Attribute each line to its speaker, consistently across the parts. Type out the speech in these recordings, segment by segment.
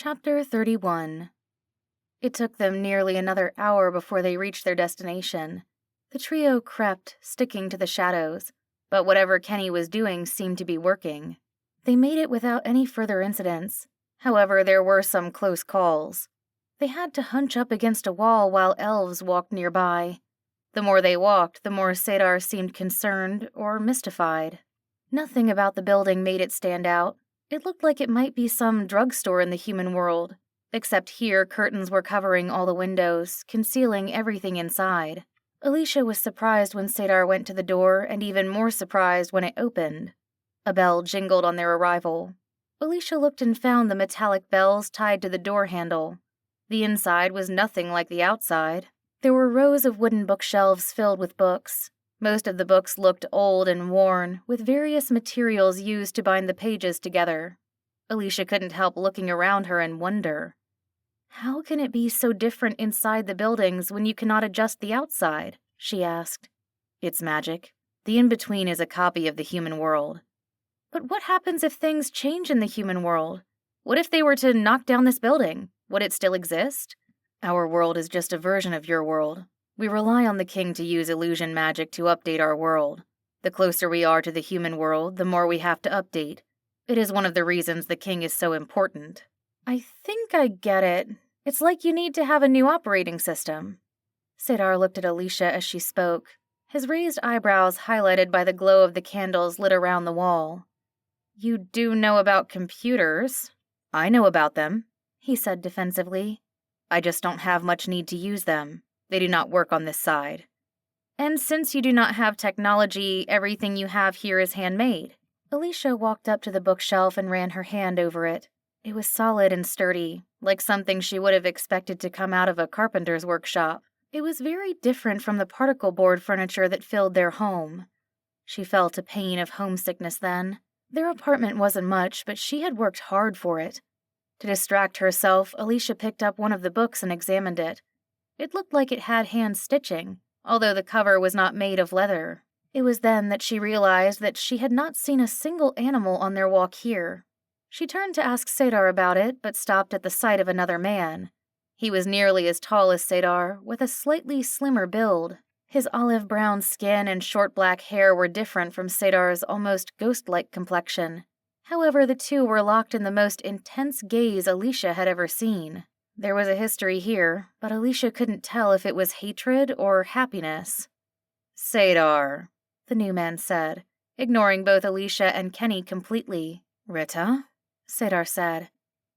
Speaker 1: Chapter 31. It took them nearly another hour before they reached their destination. The trio crept, sticking to the shadows, but whatever Kenny was doing seemed to be working. They made it without any further incidents. However, there were some close calls. They had to hunch up against a wall while elves walked nearby. The more they walked, the more Sadar seemed concerned or mystified. Nothing about the building made it stand out. It looked like it might be some drugstore in the human world, except here curtains were covering all the windows, concealing everything inside. Alicia was surprised when Sadar went to the door, and even more surprised when it opened. A bell jingled on their arrival. Alicia looked and found the metallic bells tied to the door handle. The inside was nothing like the outside. There were rows of wooden bookshelves filled with books. Most of the books looked old and worn, with various materials used to bind the pages together. Alicia couldn't help looking around her in wonder. How can it be so different inside the buildings when you cannot adjust the outside? She asked. It's magic. The in-between is a copy of the human world. But what happens if things change in the human world? What if they were to knock down this building? Would it still exist? Our world is just a version of your world. We rely on the king to use illusion magic to update our world. The closer we are to the human world, the more we have to update. It is one of the reasons the king is so important. I think I get it. It's like you need to have a new operating system. Sadar looked at Alicia as she spoke, his raised eyebrows highlighted by the glow of the candles lit around the wall. You do know about computers. I know about them, he said defensively. I just don't have much need to use them. They do not work on this side. And since you do not have technology, everything you have here is handmade. Alicia walked up to the bookshelf and ran her hand over it. It was solid and sturdy, like something she would have expected to come out of a carpenter's workshop. It was very different from the particle board furniture that filled their home. She felt a pain of homesickness then. Their apartment wasn't much, but she had worked hard for it. To distract herself, Alicia picked up one of the books and examined it. It looked like it had hand stitching, although the cover was not made of leather. It was then that she realized that she had not seen a single animal on their walk here. She turned to ask Sadar about it, but stopped at the sight of another man. He was nearly as tall as Sadar, with a slightly slimmer build. His olive-brown skin and short black hair were different from Sadar's almost ghost-like complexion. However, the two were locked in the most intense gaze Alicia had ever seen. There was a history here, but Alicia couldn't tell if it was hatred or happiness. Sadar, the new man said, ignoring both Alicia and Kenny completely. Rita? Sadar said.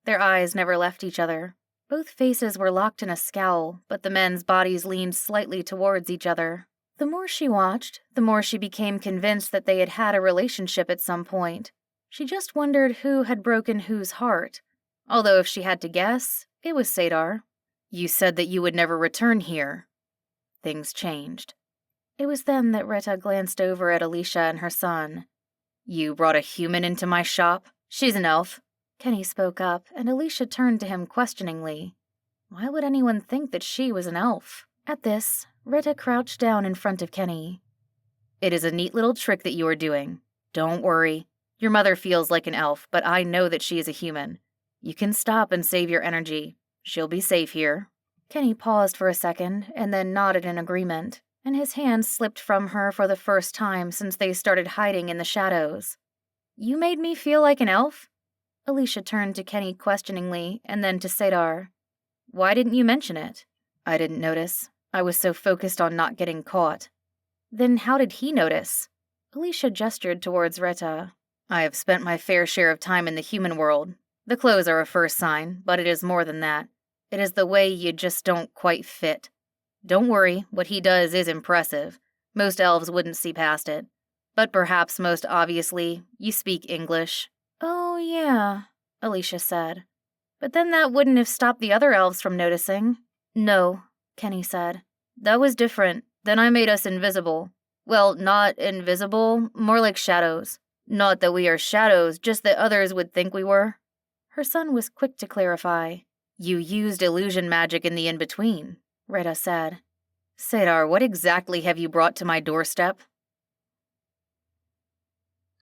Speaker 1: Their eyes never left each other. Both faces were locked in a scowl, but the men's bodies leaned slightly towards each other. The more she watched, the more she became convinced that they had had a relationship at some point. She just wondered who had broken whose heart. Although if she had to guess, it was Sadar. You said that you would never return here. Things changed. It was then that Rita glanced over at Alicia and her son. You brought a human into my shop? She's an elf. Kenny spoke up, and Alicia turned to him questioningly. Why would anyone think that she was an elf? At this, Rita crouched down in front of Kenny. It is a neat little trick that you are doing. Don't worry. Your mother feels like an elf, but I know that she is a human. You can stop and save your energy. She'll be safe here. Kenny paused for a second, and then nodded in agreement, and his hand slipped from her for the first time since they started hiding in the shadows. You made me feel like an elf? Alicia turned to Kenny questioningly, and then to Sadar. Why didn't you mention it? I didn't notice. I was so focused on not getting caught. Then how did he notice? Alicia gestured towards Rita. I have spent my fair share of time in the human world. The clothes are a first sign, but it is more than that. It is the way you just don't quite fit. Don't worry, what he does is impressive. Most elves wouldn't see past it. But perhaps most obviously, you speak English. Oh, yeah, Alicia said. But then that wouldn't have stopped the other elves from noticing. No, Kenny said. That was different. Then I made us invisible. Well, not invisible, more like shadows. Not that we are shadows, just that others would think we were. Her son was quick to clarify. You used illusion magic in the in-between, Rita said. Sadar, what exactly have you brought to my doorstep?